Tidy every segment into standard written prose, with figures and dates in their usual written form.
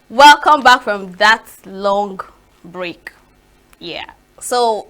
Welcome back from that long break. Yeah. So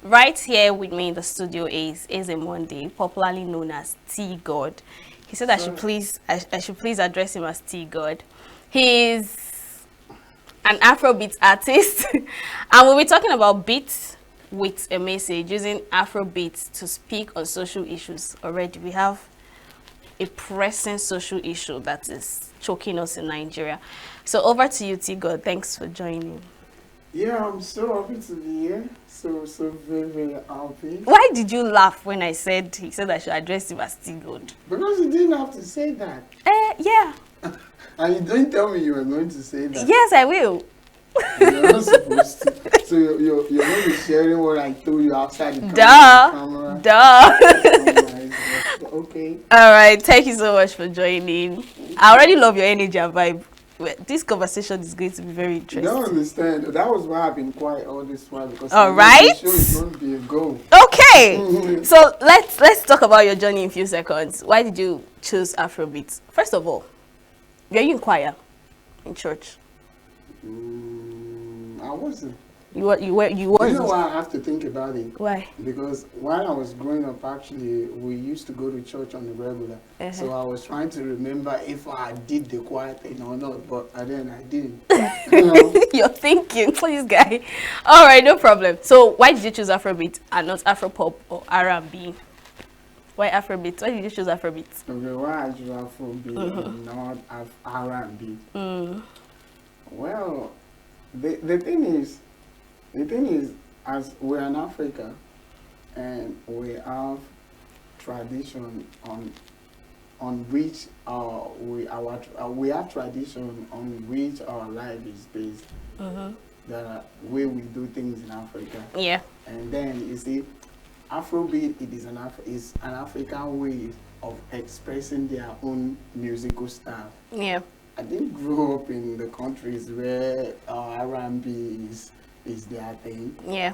right here with me in the studio is a Monday, popularly known as T God. He said I should please address him as T God. He's an Afrobeats artist, and we'll be talking about beats with a message, using Afrobeats to speak on social issues. Already we have a pressing social issue that is choking us in Nigeria. So over to you, T God. Thanks for joining. Yeah, I'm so happy to be here. So very, very happy. Why did you laugh when he said I should address him as T God? Because you didn't have to say that. Yeah. And you didn't tell me you were going to say that. Yes, I will. You're not supposed to. So you're going to be sharing what I told you outside the camera. Okay. All right. Thank you so much for joining. I already love your energy and vibe. This conversation is going to be very interesting. You don't understand. That was why I've been quiet all this while, because the show is going to be a go. Okay. So let's talk about your journey in a few seconds. Why did you choose Afrobeats? First of all, were you in choir in church? I wasn't. You were. You know why I have to think about it? Why? Because while I was growing up, actually, we used to go to church on the regular. So I was trying to remember if I did the choir thing or not, but then I didn't. You're thinking, please, guy. All right, no problem. So why did you choose Afrobeat and not Afropop or R&B? Why Afrobeat? Why did you choose Afrobeat? Okay, why I choose Afrobeat and not R&B? Well, the thing is, as we're in Africa, and we have tradition on which we have tradition on which our life is based. The way we do things in Africa. Yeah. And then you see, Afrobeat is an African way of expressing their own musical style. Yeah. I didn't grow up in the countries where R&B is their thing. Yeah.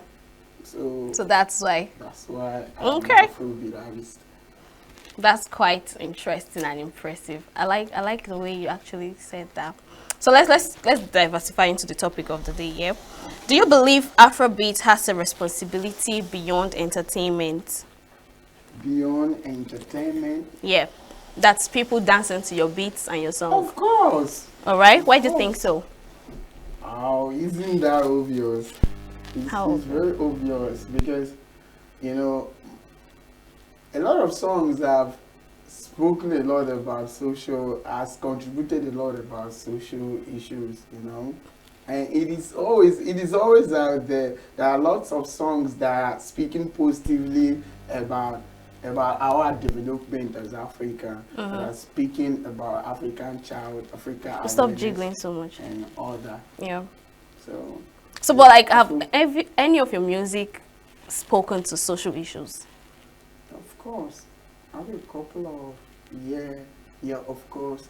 So that's why. That's why I'm Afrobeat artist. That's quite interesting and impressive. I like the way you actually said that. So let's diversify into the topic of the day. Yeah. Do you believe Afrobeat has a responsibility beyond entertainment? Beyond entertainment? Yeah. That's people dancing to your beats and your song. Of course. All right. Why do you think so? Oh, isn't that obvious? It's very obvious because, you know, a lot of songs have spoken a lot about has contributed a lot about social issues, you know. And it is always out there. There are lots of songs that are speaking positively about our development as Africa, that are speaking about African child, Africa. Stop jiggling so much. And all that. Yeah. So but like, have any of your music spoken to social issues? Of course. I have a couple of, yeah, of course.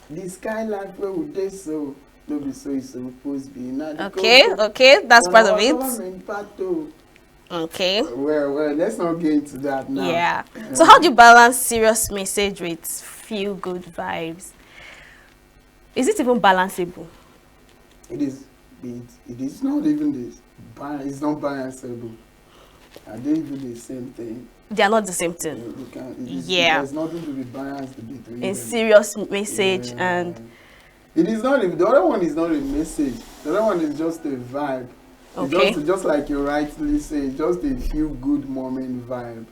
The skyline where we did so, no be so it's supposed to be. Okay, that's part of it. Okay. Well, let's not get into that now. Yeah. So how do you balance serious message with feel good vibes? Is it even balanceable? It is not even this. It's not balanceable. Are they even the same thing? They are not the same thing. There's nothing to be balanced between them. Serious message and... It is not, the other one is not a message. The other one is just a vibe. Okay. Just like you rightly say, just a feel good moment vibe.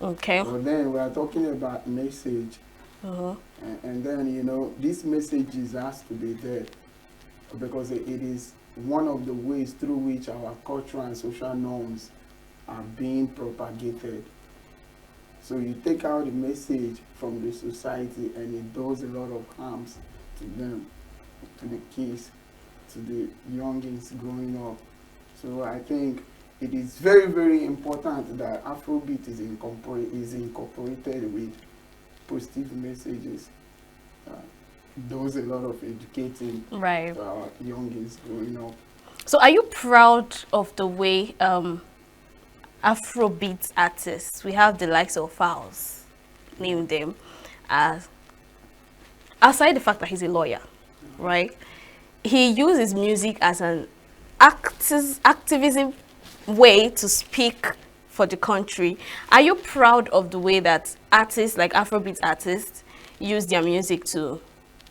Okay. But then we are talking about message. And then, you know, this message has to be there. Because it is one of the ways through which our cultural and social norms are being propagated. So you take out the message from the society and it does a lot of harms to them, to the kids, to the youngins growing up. So I think it is very, very important that Afrobeat is incorporated with positive messages. Does a lot of educating to our youngins growing up. So are you proud of the way Afrobeat artists, we have the likes of Fowls, name them, as aside the fact that he's a lawyer, right? he uses music as an activism way to speak for the country. Are you proud of the way that artists like Afrobeat artists use their music to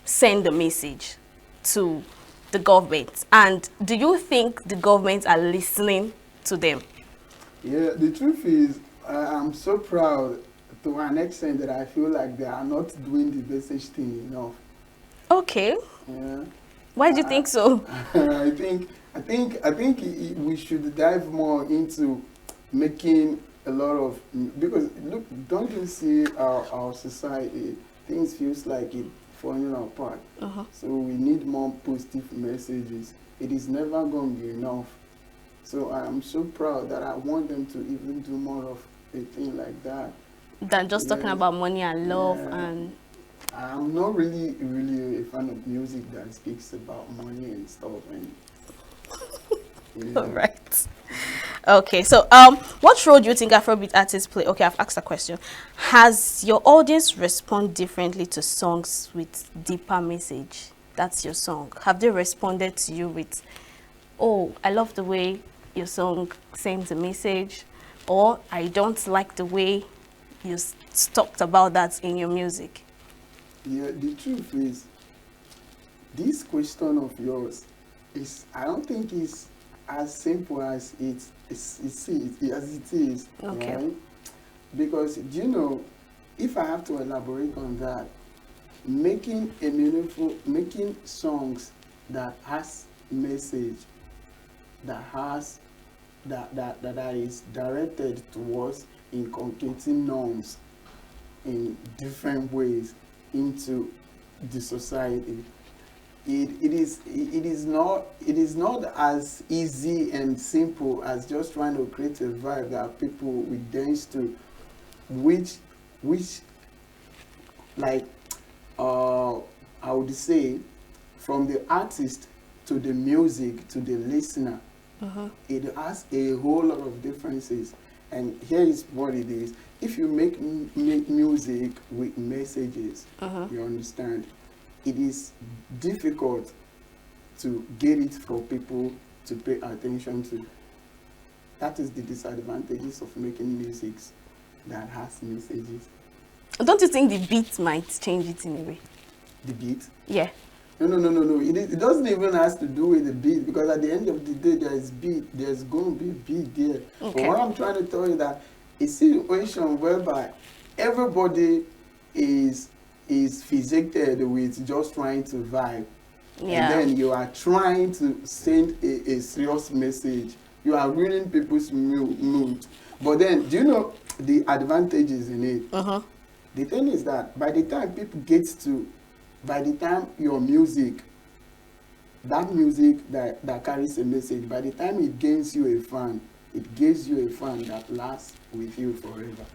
send a message to the government? And do you think the government are listening to them? Yeah, the truth is, I'm so proud to an extent that I feel like they are not doing the message thing enough. Okay. Yeah. Why do you think so? I think we should dive more into making a lot of, because look, don't you see our society, things feels like it falling apart. So we need more positive messages. It is never going to be enough. So I'm so proud that I want them to even do more of a thing like that. Than just talking Yes. about money and love Yeah. and I'm not really a fan of music that speaks about money and stuff. And yeah. all right. Okay, so what role do you think Afrobeat artists play? Okay, I've asked a question. Has your audience respond differently to songs with deeper message? That's your song. Have they responded to you with, oh, I love the way your song sends a message, or I don't like the way you talked about that in your music? Yeah, the truth is, this question of yours is, I don't think it's as simple as as it is. Okay. Right? Because, do you know, if I have to elaborate on that, making songs that has message, that is directed towards inculcating norms in different ways into the society. It is not as easy and simple as just trying to create a vibe that people will dance to, which like I would say, from the artist to the music to the listener, it has a whole lot of differences. And here is what it is. If you make music with messages, you understand, it is difficult to get it for people to pay attention to. That is the disadvantages of making music that has messages. Don't you think the beat might change it in a way? The beat? Yeah. No. It doesn't even have to do with the beat, because at the end of the day, there's going to be a beat there. Okay. But what I'm trying to tell you that a situation whereby everybody is fixated with just trying to vibe, Yeah. and then you are trying to send a serious message. You are ruining people's mood. But then, do you know the advantages in it? The thing is that by the time your music, that music that carries a message, by the time it gains you a fan, it gives you a fan that lasts with you forever.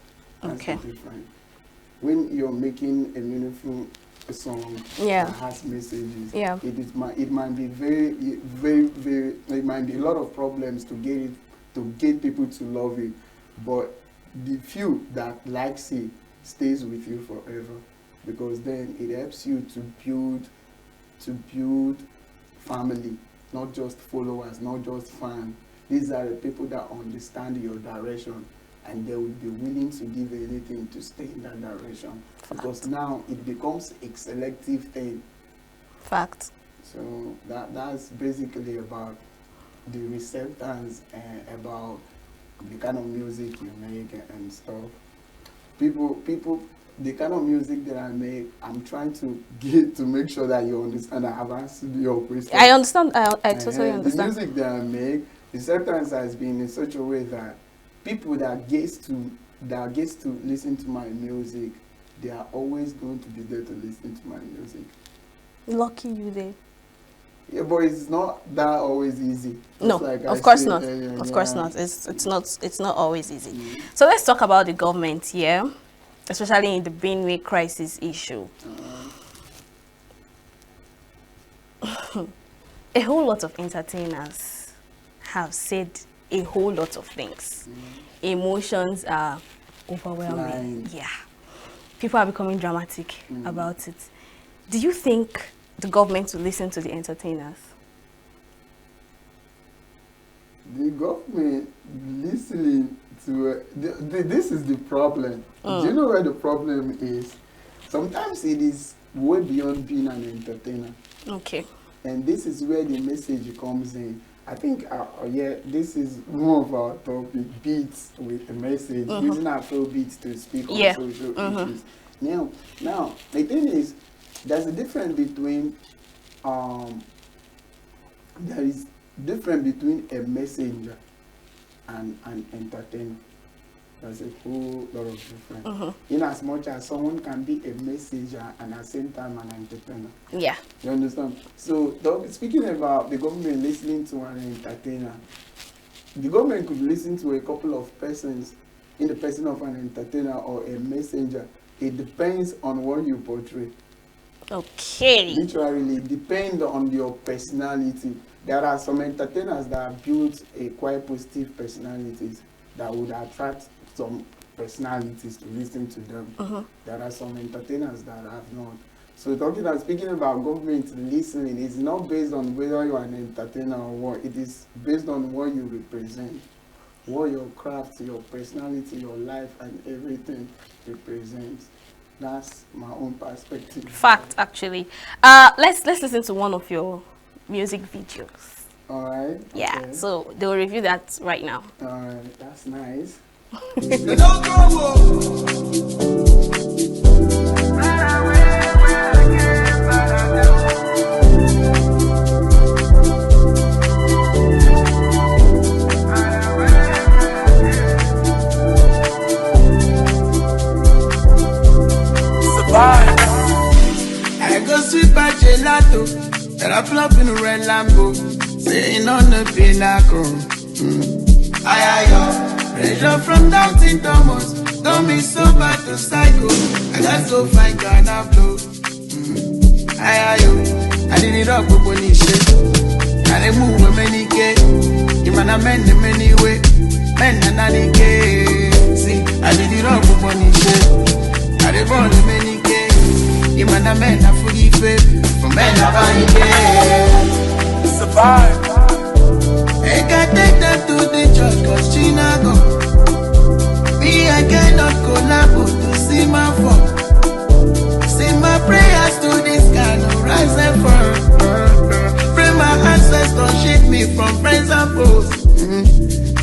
That's Okay. the difference. When you're making a meaningful song Yeah. that has messages, Yeah. it might be very, it might be a lot of problems to get people to love it, but the few that likes it stays with you forever, because then it helps you to build family, not just followers, not just fans. These are the people that understand your direction, and they will be willing to give anything to stay in that direction. Because now it becomes a selective thing. Fact. So that's basically about the receptance and about the kind of music you make and stuff. People, the kind of music that I make, I'm trying to make sure that you understand. I have answered your question. I understand. I totally The understand. music that I make, the acceptance has been in such a way that people that gets to listen to my music, they are always going to be there to listen to my music. Lucky you there. Yeah, but it's not that always easy. No, Like of course said not. earlier, Of course yeah. not. It's not always easy. So let's talk about the government here, especially in the Benue crisis issue. A whole lot of entertainers have said a whole lot of things. Emotions are overwhelming. Flying. Yeah. People are becoming dramatic about it. Do you think the government to listen to the entertainers? The government listening to this is the problem. Do you know where the problem is? Sometimes it is way beyond being an entertainer. Okay. And this is where the message comes in. I think, yeah, this is one of our topic, beats with a message, using Afrobeats to speak on social issues. Now, the thing is, there's a difference between, there is difference between a messenger and an entertainer. There's a whole lot of difference. In as much as someone can be a messenger and at the same time an entertainer. Yeah. You understand? So, speaking about the government listening to an entertainer, the government could listen to a couple of persons in the person of an entertainer or a messenger. It depends on what you portray. Okay. Literally, it depends on your personality. There are some entertainers that have built a quite positive personalities that would attract some personalities to listen to them. There are some entertainers that have not. So speaking about government listening, it's not based on whether you're an entertainer or what. It is based on what you represent, what your craft, your personality, your life, and everything represents. That's my own perspective. Fact, actually. Let's listen to one of your music videos. All right. Yeah. Okay. So they'll review that right now. All right. That's nice. I go sweet by gelato, and I pull up in a red Lambo, saying on the pinnacle. Pressure from doubting Thomas, don't be so bad to psycho. I got so fine Ghana blow. I did it up with money shit. I move with many K. You man I mend them anyway. Men and I K. See, I did it up with money shit. I did born with many K. You man I men I fully fit. For men I buy K. Survive. I can take that to the church cause China go. Me, I cannot collabo to see my fall. Sing my prayers to this kind of rise and fall. Pray my ancestors shake me from friends and foes.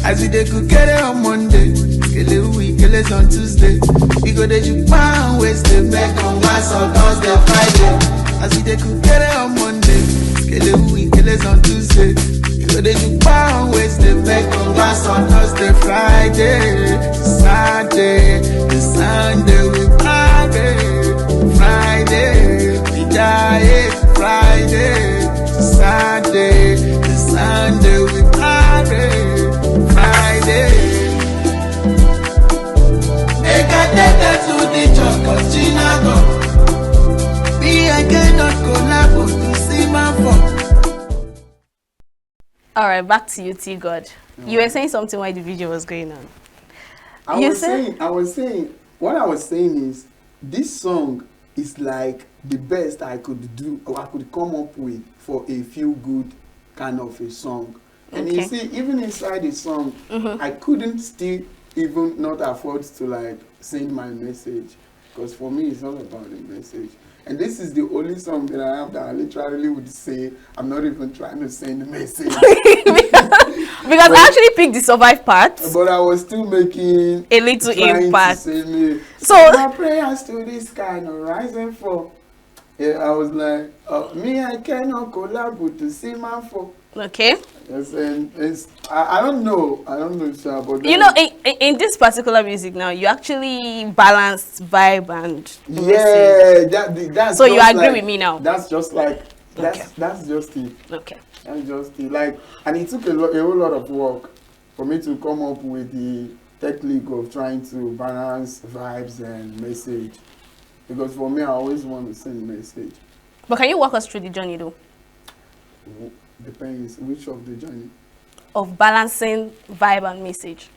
As we dey cook it on Monday, kill a week, kill it on Tuesday. We go dey juke pound, waste the back on once on Thursday, Friday. As we dey cook it on Monday, kill a week, kill it on Tuesday. So they do pound, waste the back on glass on Thursday, Friday, Saturday, the Sunday we party, Friday, we die, Friday, Saturday, the Sunday we party, Friday. They got that to the church cause Gina go. Me, I cannot collabo to see my phone. All right, back to you, T God. You were saying something while the video was going on. I was saying, what I was saying is, this song is like the best I could do, or I could come up with for a feel good kind of a song. And you see, even inside the song, I couldn't still even not afford to like send my message, because for me, it's all about the message. And this is the only song that I have that I literally would say, I'm not even trying to send a message. because I actually picked the survive part. But I was still making a little impact. So my prayers to this kind of rising for. Yeah, I was like, me, I cannot collab to see my for. Okay. Yes, and I don't know, sir, but you know, in this particular music now, you actually balanced vibe and that's so you agree with me now. That's just like that's just it. Okay. That's just it. Like, and it took a whole lot of work for me to come up with the technique of trying to balance vibes and message, because for me, I always want to send message. But can you walk us through the journey though? Depends which of the journey. Of balancing vibe and message.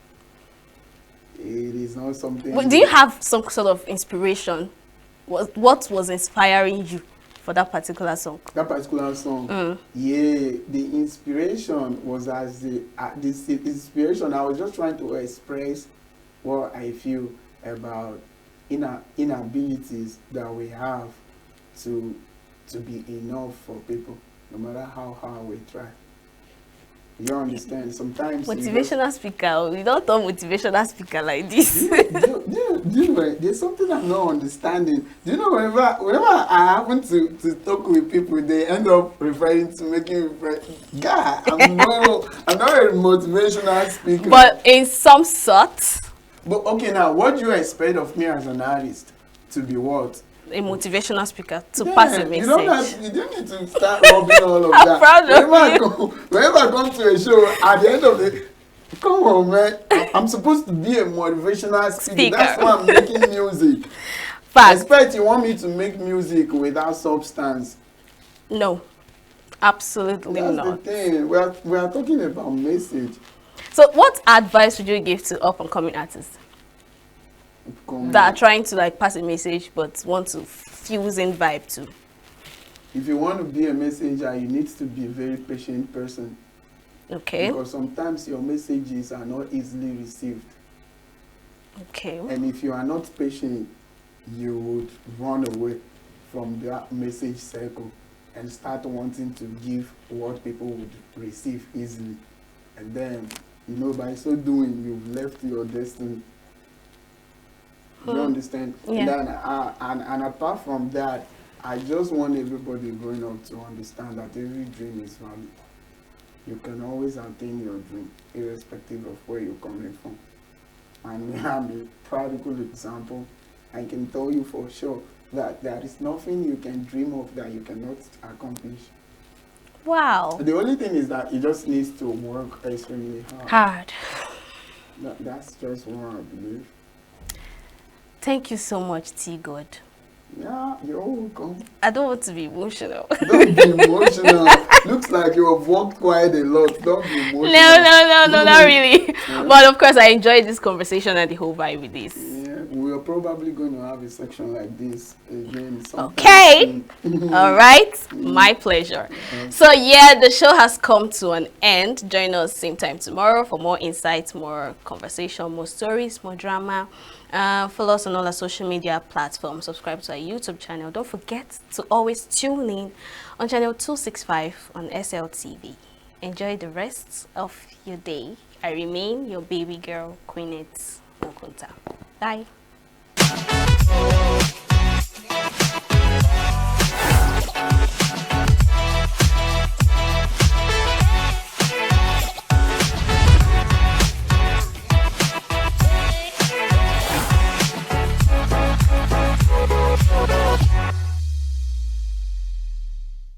It is not something. But do you have some sort of inspiration? What was inspiring you for that particular song? That particular song, yeah, the inspiration was as this inspiration. I was just trying to express what I feel about inabilities that we have to be enough for people, no matter how hard we try. You understand? Sometimes Motivational speaker. You don't talk motivational speaker like this. there's something I'm not understanding. Do you know whenever I happen to talk with people, they end up referring to making God, I'm not a motivational speaker. But in some sort, But okay, now what do you expect of me as an artist to be what? a motivational speaker to pass a message. You don't need to start rubbing all of I'm that. proud of you. Whenever I come to a show, at the end of the come on, man. I'm supposed to be a motivational speaker. That's why I'm making music. Fact. Expect you want me to make music without substance? No, absolutely That's not. the thing. We are talking about message. So, what advice would you give to up and coming artists that are trying to like pass a message but want to fuse in vibe too? If you want to be a messenger, you need to be a very patient person. Okay. Because sometimes your messages are not easily received. Okay. And if you are not patient, you would run away from that message circle and start wanting to give what people would receive easily. And then, by so doing, you've left your destiny. You understand? Yeah. And then, and apart from that, I just want everybody growing up to understand that every dream is valid. You can always attain your dream, irrespective of where you're coming from. And I'm a practical example. I can tell you for sure that there is nothing you can dream of that you cannot accomplish. Wow. The only thing is that it just needs to work extremely hard. That's just what I believe. Thank you so much, T God. Yeah, you're welcome. I don't want to be emotional. Don't be emotional. Looks like you have worked quite a lot. Don't be emotional. No, not really. But of course, I enjoyed this conversation and the whole vibe with this. Yeah, we are probably going to have a section like this again. Okay. All right. My pleasure. So yeah, the show has come to an end. Join us same time tomorrow for more insights, more conversation, more stories, more drama. Follow us on all our social media platforms. Subscribe to our YouTube channel. Don't forget to always tune in on channel 265 on SLTV. Enjoy the rest of your day. I remain your baby girl, Queenette Mokunta. Bye.